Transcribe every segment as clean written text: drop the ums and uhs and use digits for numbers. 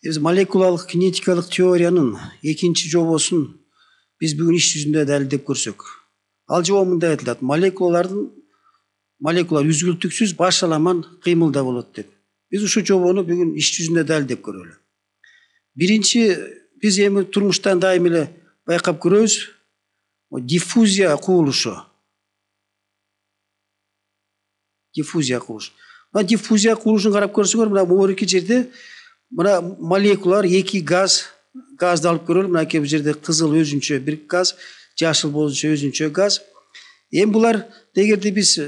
Biz moлекулалық кинетикалық теорияның екінші жобосын biz бүгін іс жүзінде дәлелдеп көрсек. Ал жобо мындай айтылат: молекулалар үзгүлтүксүз башаламан кыймылда болот деп. Biz ушул жобону бүгүн иш жүзүндө дәлелдеп көрөлү. Биринчи, biz эми турмуштан дайым эле байкап көрөбүз, диффузия кубулушу. Мына диффузия кубулушун карап көрсөңөр, мына могуруки жерде мына молекулалар эки газды алып көрөлү. Мынакей бул жерде кызыл өзүнчө бир газ, жашыл болчу өзүнчө газ. Эми булар эгерде биз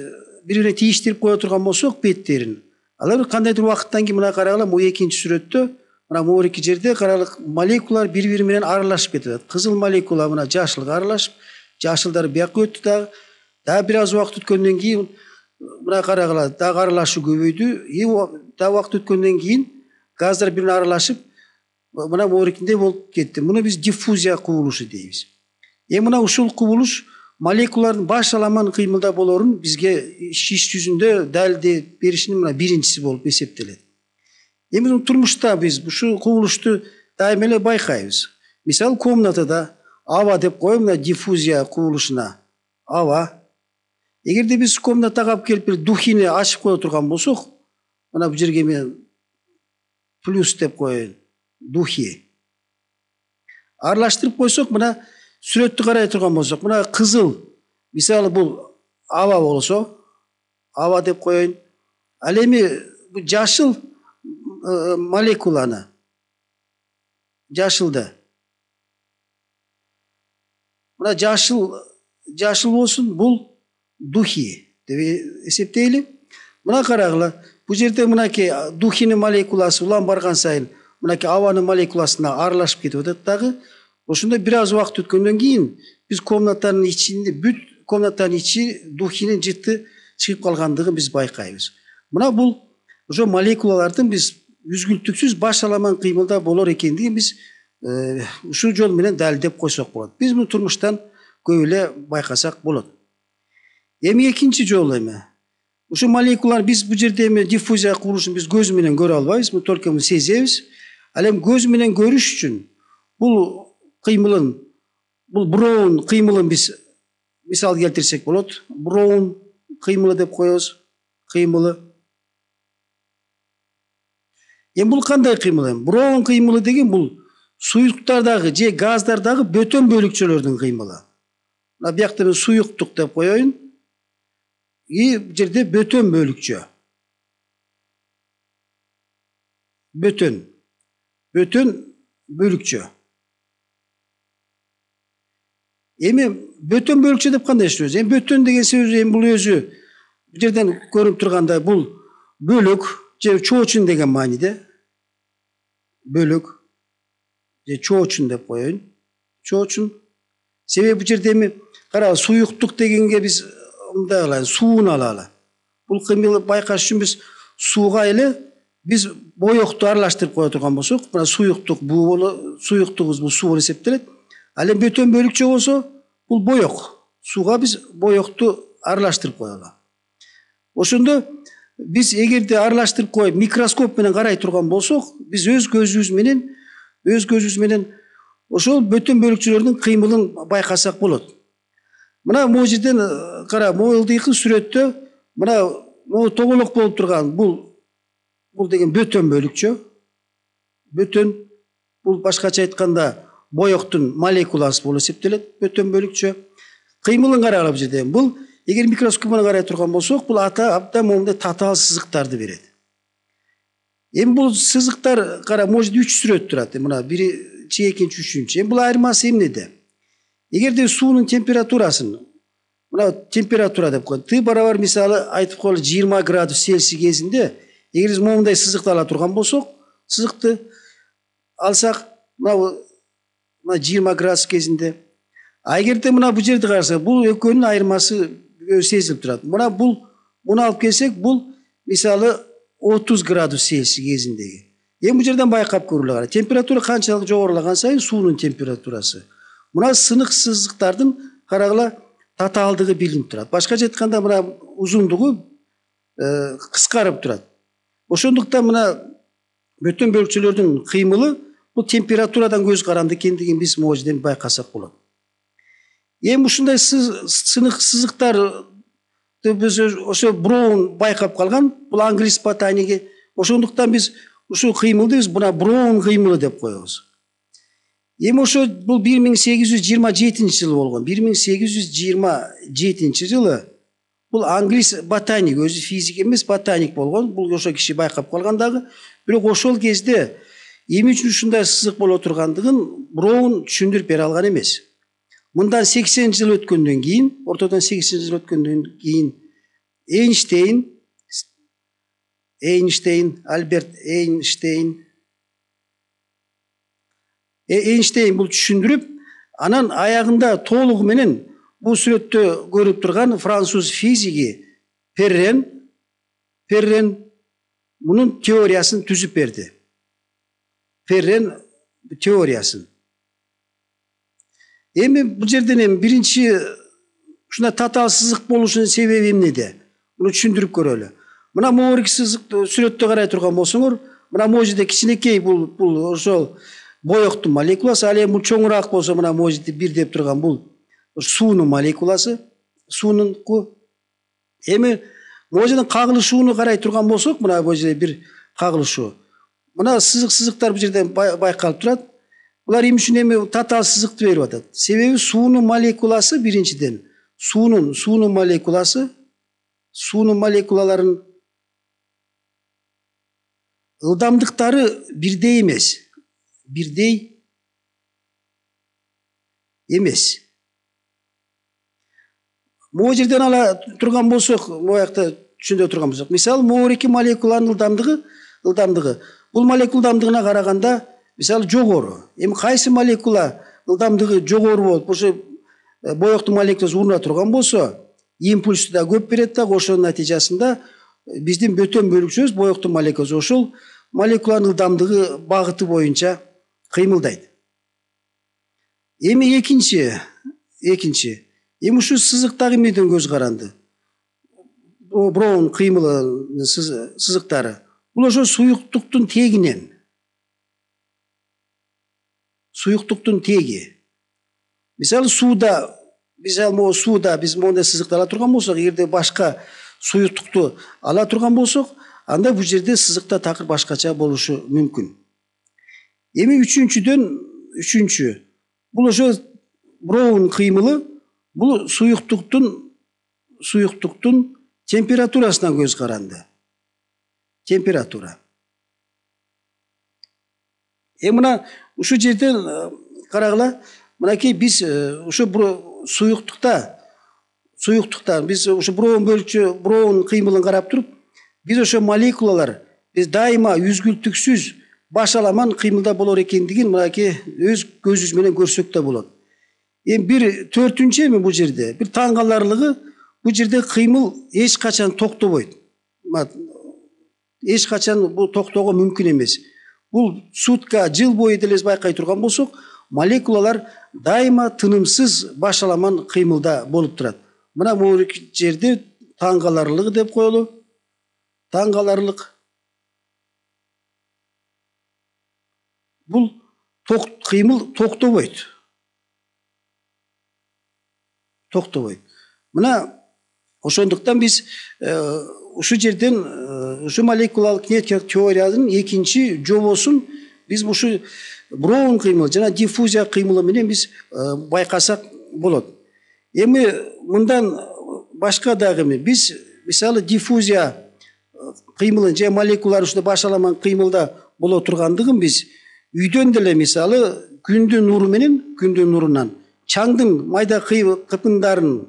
бири-бирине тийиштирип кое турган болсок беттерин, алар кандайдыр убакыттан кийин мына карагыла, могу экинчи сүрөттө мына могуруки жерде карагыла, молекулалар бири-бири менен аралашып кетет. Кызыл молекула мына жашылга аралашып, жашылдар бияка өттү, дагы бир аз убакыт өткөндөн кийин мына карагыла, дагы аралашуу көбөйдү. Дагы убакыт өткөндөн кийин газдар бири-бирине аралашып, мына могурукинде болуп кетти. Муну биз диффузия кубулушу дейбиз. Эми мына ушул кубулуш молекулалардын башаламан кыймылда болорун бизге иш жүзүндө дәлелдеп беришинин мына биринчиси болуп эсептелет. Эми турмушта биз ушул кубулушту дайым эле байкайбыз. Мисалы, комнатада аба деп коелу, мына диффузия кубулушуна аба. Эгерде биз комнатага алып келип бир духини ачып кое турган болсок, мына бул жерге мен плюс деп коеюн, духи. Аралаштырып койсок, мына сүрөттү карай турган болсок, мына кызыл, мисалы бул аба болсо, аба деп коеюн. Ал эми бул жашыл молекуланы, жашылды, мына жашыл болсун, бул духи деп эсептейли. Мына карагыла, бул жерде мынакей духинин молекуласы улам барган сайын мынакей абанын молекуласына аралашып кетип атат дагы. Ошондо бир аз убакыт өткөндөн кийин биз комнатанын ичинде, бүт комнатанын ичи духинин жыты чыгып калгандыгын биз байкайбыз. Мына бул ошо молекулалардын биз үзгүлтүксүз башаламан кыймылда болор экендигин биз ушул жол менен дәлелдеп койсок болот. Биз муну турмуштан көп эле байкасак болот. Эми экинчи жол эми ушул молекулалар, биз бул жерде эми диффузия кубулушун биз көз менен көрө албайбыз, муну только сезебиз. Ал эми көз менен көрүш үчүн бул кыймылын, бул Броун кыймылын биз мисал келтирсек болот. Броун кыймылы деп коебуз, кыймылы. Эми бул кандай кыймыл эми? Броун кыймылы деген бул суюктардагы же газдардагы бөтөн бөлүкчөлөрдүн кыймылы. Мына биякта мен суюктук деп коеюн. Бул жерде бөтөн бөлүкчө. Бөтөн бөлүкчө. Эми бөтөн бөлүкчө деп кандай түшүнөбүз? Эми бөтөн деген сөз эми бул өзү бул жерден көрүнүп тургандай бул бөлөк же чоочун деген мааниде. Бөлөк же чоочун деп коеюн. Чоочун. Себеби бул жерде эми кара, суюктук дегенге биз мындай кылайлы, сууну алалы. Бул кыймылды байкаш үчүн биз сууга эле биз боекту аралаштырып кое турган болсок, мына суюктук суюктугубуз бул суу болуп эсептелет. Ал эми бөтөн бөлүкчө болсо, бул боек. Сууга биз боекту аралаштырып коелу. Ошондо биз эгерде аралаштырып коюп микроскоп менен карай турган болсок, биз өз көзүбүз менен ошол бөтөн бөлүкчөлөрдүн кыймылын байкасак болот. Мына могу жерден кара, могулдагы сүрөттө мына могу тоголок болуп турган бул деген бөтөн бөлүкчө. Бөтөн, бул башкача айтканда боектун молекуласы болуп эсептелет, бөтөн бөлүкчө. Кыймылын карагыла бул жерде. Бул эгер микроскоп менен карай турган болсок, бул абдан момундай татаал сызыктарды берет. Эми бул сызыктар кара, могу жерде 3 сүрөт турат. Мына биринчи, экинчи, үчүнчү. Эми бул айырмасы эмнеде? Эгерде суунун температурасын, мына температура деп коет, Т барабар мисалы айтып коелу 20 градус Цельсий кезинде, эгер биз момундай сызыкты ала турган болсок, сызыкты алсак, мына 20 градус кезинде. А эгерде мына бул жерди карасак, бул экөөнүн айырмасы сезилип турат. Мына муну алып келсек, бул мисалы 30 градус Цельсий кезиндеги. Эми бул жерден байкап көрүлө кара. Температура канчалык жогорулаган сайын суунун температурасы. Мына сынык сызыктардын карагыла татаалдыгы билинип турат. Башкача айтканда мына узундугу кыскарып турат. Ошондуктан мына Бүтін бөлікчелердің қимылы бұл температурадан көз қаранды екендігін біз бұл жерден байқасақ болады. Эми ушундай сызыктарды біз ошо Броун байкап калган, бул англис ботаниги. Ошондуктан биз ушул кыймылды биз мына Броун кыймылы деп коебуз. Эми ошо бул 1827 жылы болгон. 1827 жылы бул англис ботаник, өзү физик эмес, ботаник болгон. Бул ошо киши байкап калган дагы. Бирок ошол кезде эми үчүн ушундай сызык боло тургандыгын Броун түшүндүрүп бере алган эмес. Мындан 80 жыл өткөндөн кийин, ортодон 80 жыл өткөндөн кийин Альберт Эйнштейн бул түшүндүрүп, анан аягында толугу менен бул сүрөттө көрүп турган француз физиги Перрен мунун теориясын түзүп берди. Перрен теориясын. Эми бул жерден эми биринчи ушундай татаал сызык болушунун себеби эмнеде? Муну түшүндүрүп көрөлү. Мына могу сызык сүрөттө карай турган болсоңор, мына могу жерде кичинекей бул ошол боектун молекуласы, ал эми бул чоңураак болсо, мына могу жерде 1 деп турган бул суунун молекуласы, суунунку. Эми могу жерден кагылышууну карай турган болсок, мына бул жерде бир кагылышуу. Мына сызыктар бул жерден байкалып турат. Булар эмне үчүн эми татаал сызыкты берип атат? Себеби суунун молекуласы биринчиден, суунун молекулаларын ылдамдыктары бирдей эмес. Могу жерден ала турган болсок, могу жакта түшүндүрө турган болсок, мисалы могу эки молекуланын ылдамдыгы бул молекула ылдамдыгына караганда мисалы жогору. Эми кайсы молекула ылдамдыгы жогору болуп, ошо боектун молекуласы уруна турган болсо, импульсту да көп берет да, ошонун натыйжасында биздин бөтөн бөлүкчөбүз боектун молекуласы ошол молекуланын ылдамдыгы багыты боюнча кыймылдайт. Эми экинчи эми ушул сызыктагы эмнеден көз каранды? Броун кыймылы сызыктары. Бул ошо суюктуктун тегинен. Суюктуктун теги. Мисалы сууда биз мондай сызыкты ала турган болсок, эгерде башка суюктукту ала турган болсок, анда бул жерде сызыкта такыр башкача болушу мүмкүн. Эми үчүнчү бул ошо Броун кыймылы, бул суюктуктун температурасынан көз каранды. Температура. Мына ушул жерден карагыла, мынакей биз ушу суюктукта биз ушу Броун кыймылын карап туруп, биз ошо молекулалар биз дайыма үзгүлтүксүз башаламан кыймылда болор экендигин мынакей өз көзүбүз менен көрсөк да болот. Эми бир төртүнчү эми бул жерде бир таң каларлыгы, бул жерде кыймыл эч качан токтобойт. Эч качан бул токтоого мүмкүн эмес. Бул сутка, жыл бою деле байкай турган болсок, молекулалар дайыма тынымсыз башаламан кыймылда болуп турат. Мына бул жерде таң каларлыгы деп коелу. Таң каларлык. Бул кыймыл токтобойт. Мына ошондуктан биз ушул жерден ушу молекулалык кинетика теориянын экинчи жобосун биз ушу Броун кыймылы жана диффузия кыймылы менен биз байкасак болот. Эми мындан башка дагы биз мисалы диффузия кыймылын же молекулалар ушундай башаламан кыймылда боло тургандыгын биз үйдөн деле мисалы күндүн нурунан чаңдын майда кыпындарын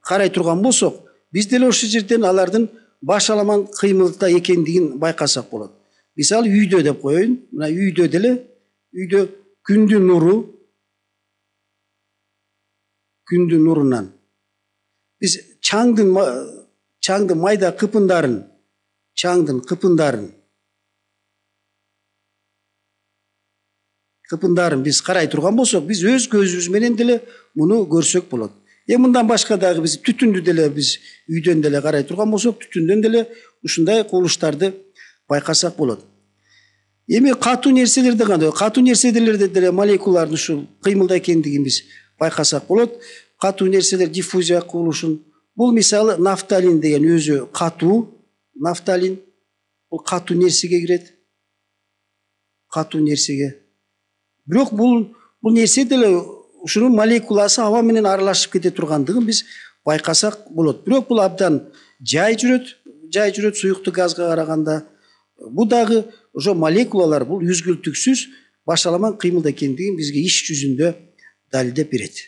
карай турган болсок, биз деле ошол жерден алардын башаламан кыймылда экендигин байкасак болот. Мисалы үйдө деп коеюн, мына үйдө күндүн нурунан биз чаңдын майда кыпындарын биз карай турган болсок, биз өз көзүбүз менен деле муну көрсөк болот. Мындан башка дагы биз түтүндү деле биз үйдөн деле карай турган болсок, түтүндөн деле ушундай кубулуштарды байкасак болот. Эми катуу нерселерде кандай? Катуу нерселерде деле молекулалардын ушул кыймылда экендигин биз байкасак болот. Катуу нерселер диффузия кылышын. Бул мисалы нафталин деген өзү катуу. Нафталин бул катуу нерсеге кирет. Катуу нерсеге. Бирок бул нерсе деле ушунун молекуласы аба менен аралашып кете тургандыгын биз байкасак болот. Бирок бул абдан жай жүрөт суюктуу газга караганда. Бул дагы ошо молекулалар бул үзгүлтүксүз башаламан кыймылда экендигин бизге иш жүзүндө далилдеп берет.